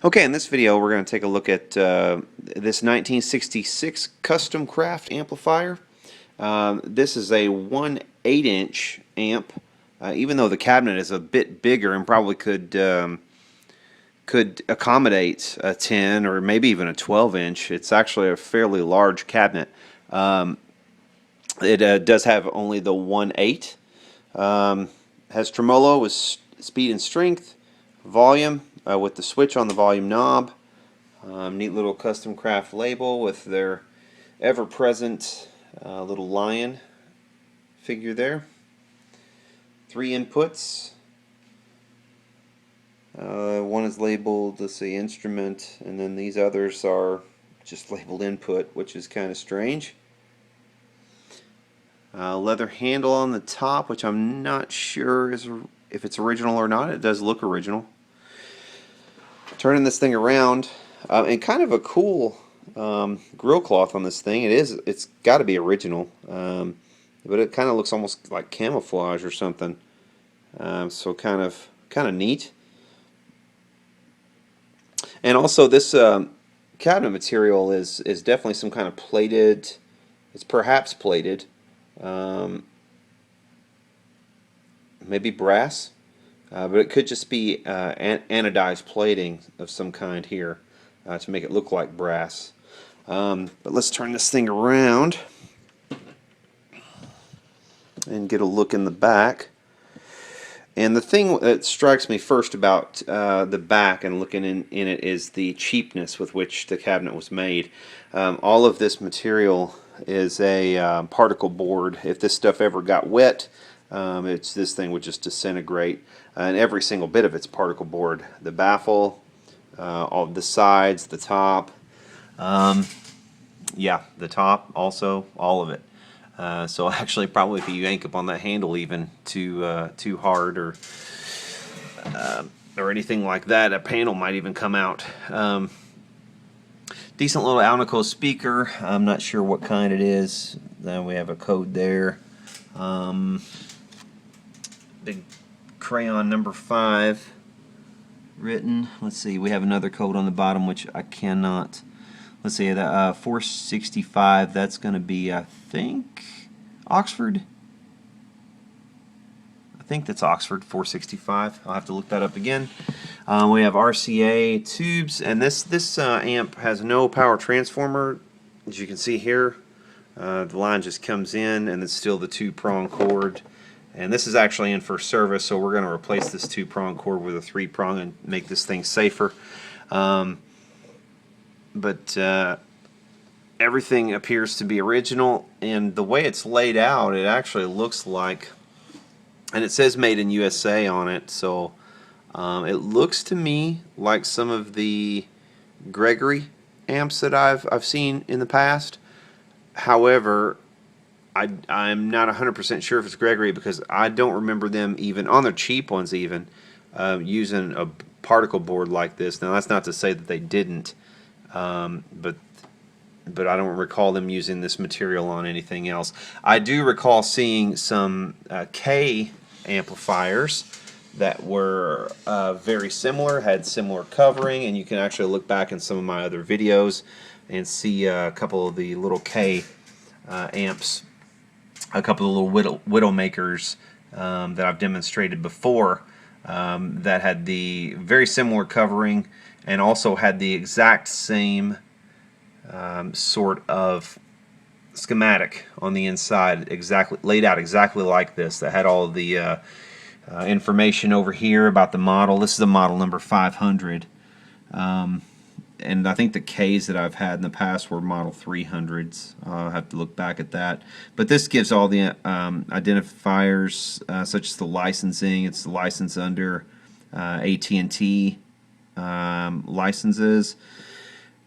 Okay, in this video we're going to take a look at this 1966 Custom Kraft amplifier. This is a 1/8-inch amp, even though the cabinet is a bit bigger and probably could accommodate a 10 or maybe even a 12-inch. It's actually a fairly large cabinet. It does have only the 1/8. Has tremolo with speed and strength, volume with the switch on the volume knob. Neat little Custom Kraft label with their ever-present little lion figure there. 3 inputs. One is labeled, let's see, instrument, and then these others are just labeled input, which is kind of strange. Leather handle on the top, which I'm not sure if it's original or not. It does look original. Turning this thing around, and kind of a cool grill cloth on this thing. It's got to be original, but it kind of looks almost like camouflage or something. So kind of neat. And also this cabinet material is definitely some kind of plated. It's perhaps plated. Maybe brass, but it could just be anodized plating of some kind here to make it look like brass. But let's turn this thing around and get a look in the back. And the thing that strikes me first about the back and looking in it is the cheapness with which the cabinet was made. All of this material is a particle board. If this stuff ever got wet, this thing would just disintegrate. And every single bit of it's particle board. The baffle, all the sides, the top. Yeah, the top also, all of it. So actually, probably if you yank up on that handle even too hard or anything like that, a panel might even come out. Decent little Alnico speaker. I'm not sure what kind it is. Then we have a code there. Big crayon number 5 written. Let's see. We have another code on the bottom which I cannot. Let's see. 465. That's going to be, I think, Oxford. I think that's Oxford 465. I'll have to look that up again. We have RCA tubes, and this amp has no power transformer, as you can see here. The line just comes in, and it's still the 2-prong cord. And this is actually in for service, so we're going to replace this 2-prong cord with a 3-prong and make this thing safer. But everything appears to be original, and the way it's laid out, it actually looks like, and it says made in USA on it, so it looks to me like some of the Gregory amps that I've seen in the past. However, I'm not 100% sure if it's Gregory, because I don't remember them even on their cheap ones even using a particle board like this. Now that's not to say that they didn't, but I don't recall them using this material on anything else. I do recall seeing some K amplifiers that were very similar, had similar covering, and you can actually look back in some of my other videos and see a couple of the little K amps, a couple of little Widowmakers that I've demonstrated before that had the very similar covering and also had the exact same sort of schematic on the inside, exactly laid out exactly like this, that had all of the information over here about the model. This is the model number 500, and I think the Ks that I've had in the past were model 300s. I'll have to look back at that, but this gives all the identifiers such as the licensing. It's licensed under AT&T licenses,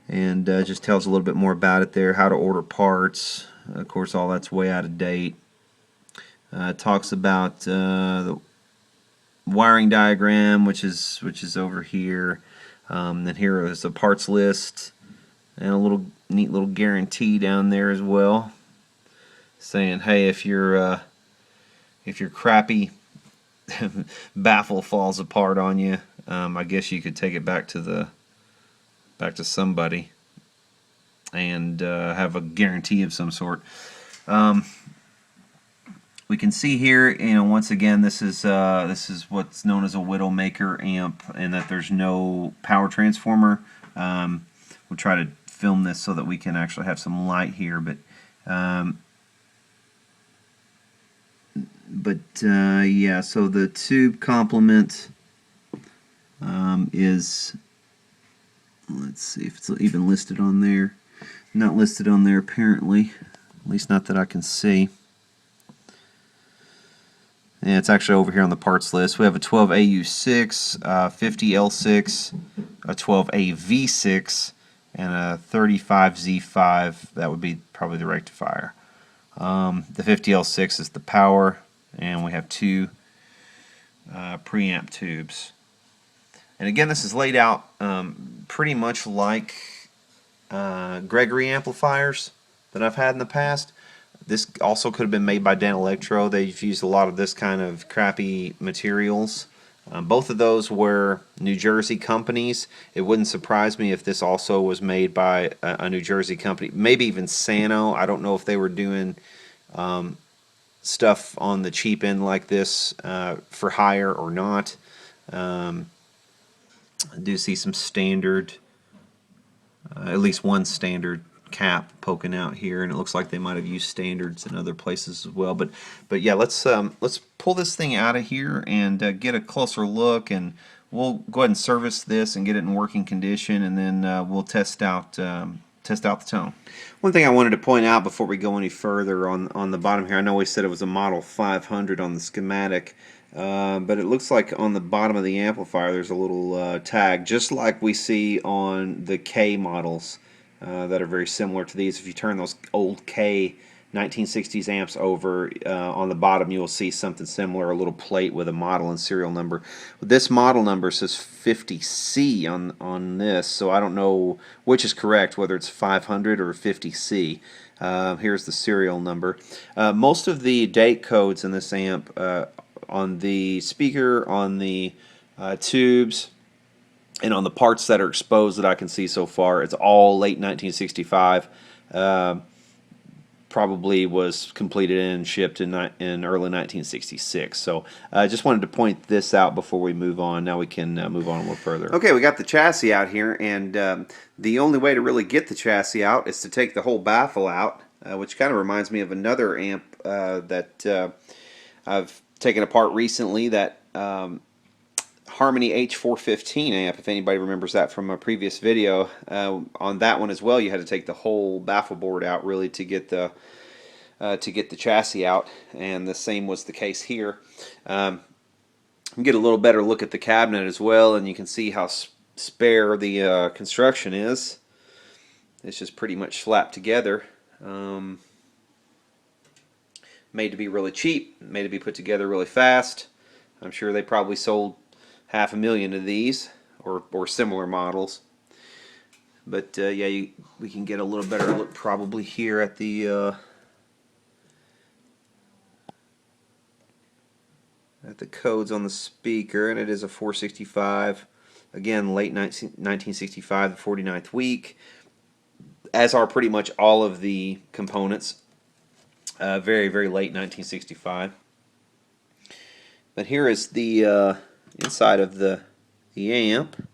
and just tells a little bit more about it there, how to order parts. Of course, all that's way out of date. Talks about the wiring diagram, which is over here. Then here is a parts list and a neat little guarantee down there as well, saying, hey, if your crappy baffle falls apart on you, I guess you could take it back to the back to somebody and have a guarantee of some sort. We can see here, once again, this is what's known as a Widowmaker amp, and that there's no power transformer. We'll try to film this so that we can actually have some light here, but yeah. So the tube complement is, let's see if it's even listed on there. Not listed on there apparently, at least not that I can see. Yeah, it's actually over here on the parts list. We have a 12AU6, 50L6, a 12AV6, and a 35Z5. That would be probably the rectifier. The 50L6 is the power, and we have two preamp tubes. And again, this is laid out pretty much like Gregory amplifiers that I've had in the past. This also could have been made by Danelectro. They've used a lot of this kind of crappy materials. Both of those were New Jersey companies. It wouldn't surprise me if this also was made by a New Jersey company. Maybe even Sano. I don't know if they were doing stuff on the cheap end like this for hire or not. I do see some standard, at least one standard cap poking out here, and it looks like they might have used standards in other places as well. But yeah, let's pull this thing out of here and get a closer look, and we'll go ahead and service this and get it in working condition, and then we'll test out the tone. One thing I wanted to point out before we go any further on the bottom here, I know we said it was a model 500 on the schematic, but it looks like on the bottom of the amplifier there's a little tag, just like we see on the K models. That are very similar to these. If you turn those old K 1960s amps over, on the bottom you will see something similar, a little plate with a model and serial number. This model number says 50C on this, so I don't know which is correct, whether it's 500 or 50C. Here's the serial number. Most of the date codes in this amp, on the speaker, on the tubes, and on the parts that are exposed that I can see so far, it's all late 1965. Probably was completed and shipped in early 1966. So I just wanted to point this out before we move on. Now we can move on a little further. Okay, we got the chassis out here, and the only way to really get the chassis out is to take the whole baffle out, which kind of reminds me of another amp that I've taken apart recently, that Harmony H415 amp, if anybody remembers that from a previous video. On that one as well, you had to take the whole baffle board out really to get the chassis out, and the same was the case here. You can get a little better look at the cabinet as well, and you can see how spare the construction is. It's just pretty much slapped together. Made to be really cheap, made to be put together really fast. I'm sure they probably sold 500,000 of these or similar models. But yeah, we can get a little better look probably here at the codes on the speaker, and it is a 465. Again, late 1965, the 49th week, as are pretty much all of the components. Very, very late 1965. But here is the inside of the amp.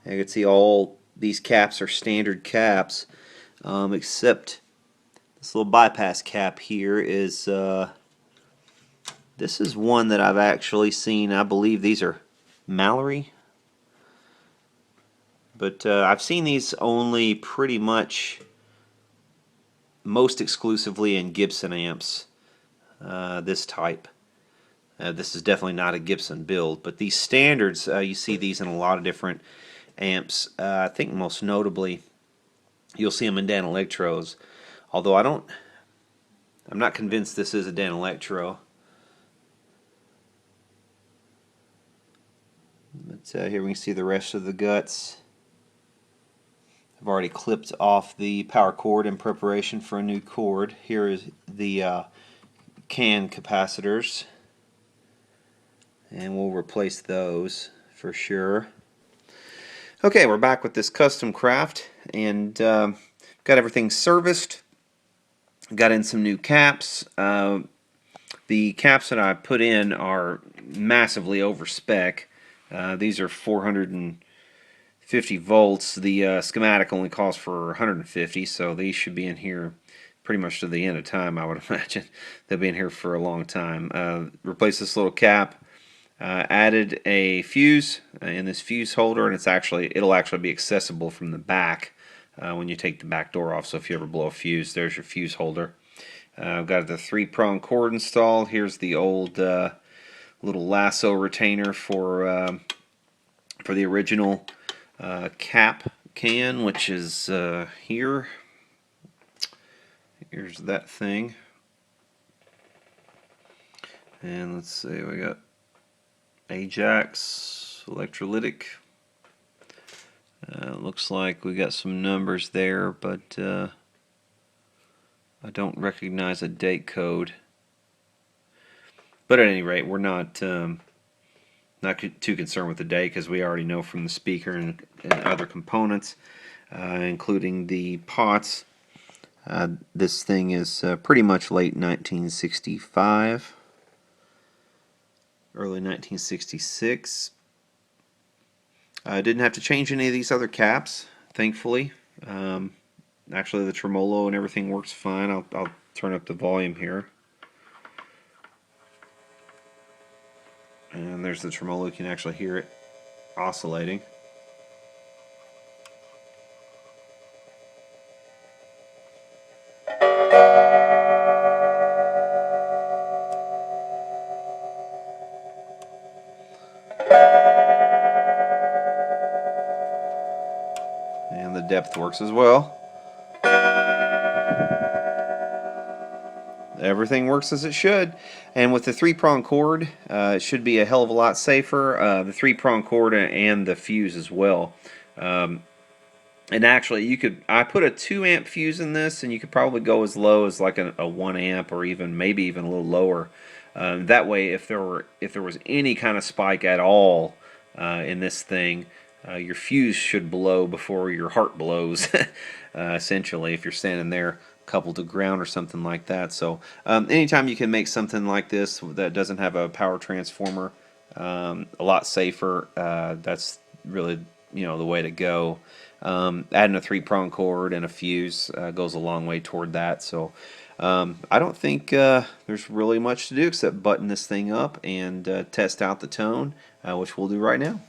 You can see all these caps are standard caps, except this little bypass cap here is this is one that I've actually seen. I believe these are Mallory, but I've seen these only pretty much most exclusively in Gibson amps, this type. This is definitely not a Gibson build, but these standards, you see these in a lot of different amps. I think most notably you'll see them in Danelectros, although I'm not convinced this is a Danelectro. But here we can see the rest of the guts. I've already clipped off the power cord in preparation for a new cord. Here is the can capacitors, and we'll replace those for sure. Okay, we're back with this Custom Kraft, and got everything serviced. Got in some new caps. The caps that I put in are massively over spec. These are 450 volts. The schematic only calls for 150, so these should be in here pretty much to the end of time, I would imagine. They'll be in here for a long time. Replace this little cap. Added a fuse in this fuse holder, and it'll actually be accessible from the back when you take the back door off. So if you ever blow a fuse, there's your fuse holder. I've got the 3-prong cord installed. Here's the old little lasso retainer for the original cap can, which is here. Here's that thing, and let's see, we got Ajax electrolytic. Looks like we got some numbers there, but I don't recognize a date code. But at any rate, we're not too concerned with the date, because we already know from the speaker and other components, including the pots. This thing is pretty much late 1965. Early 1966. I didn't have to change any of these other caps, thankfully. Actually, the Tremolo and everything works fine. I'll turn up the volume here. And there's the Tremolo. You can actually hear it oscillating. And the depth works as well. Everything works as it should. And with the 3-prong cord, it should be a hell of a lot safer. The 3-prong cord and the fuse as well. And actually, I put a 2-amp fuse in this, and you could probably go as low as like a 1-amp, or maybe even a little lower. That way, if there was any kind of spike at all in this thing, your fuse should blow before your heart blows. Essentially, if you're standing there coupled to ground or something like that. So anytime you can make something like this that doesn't have a power transformer a lot safer, that's really the way to go. Adding a 3-prong cord and a fuse goes a long way toward that. So I don't think there's really much to do except button this thing up and test out the tone, which we'll do right now.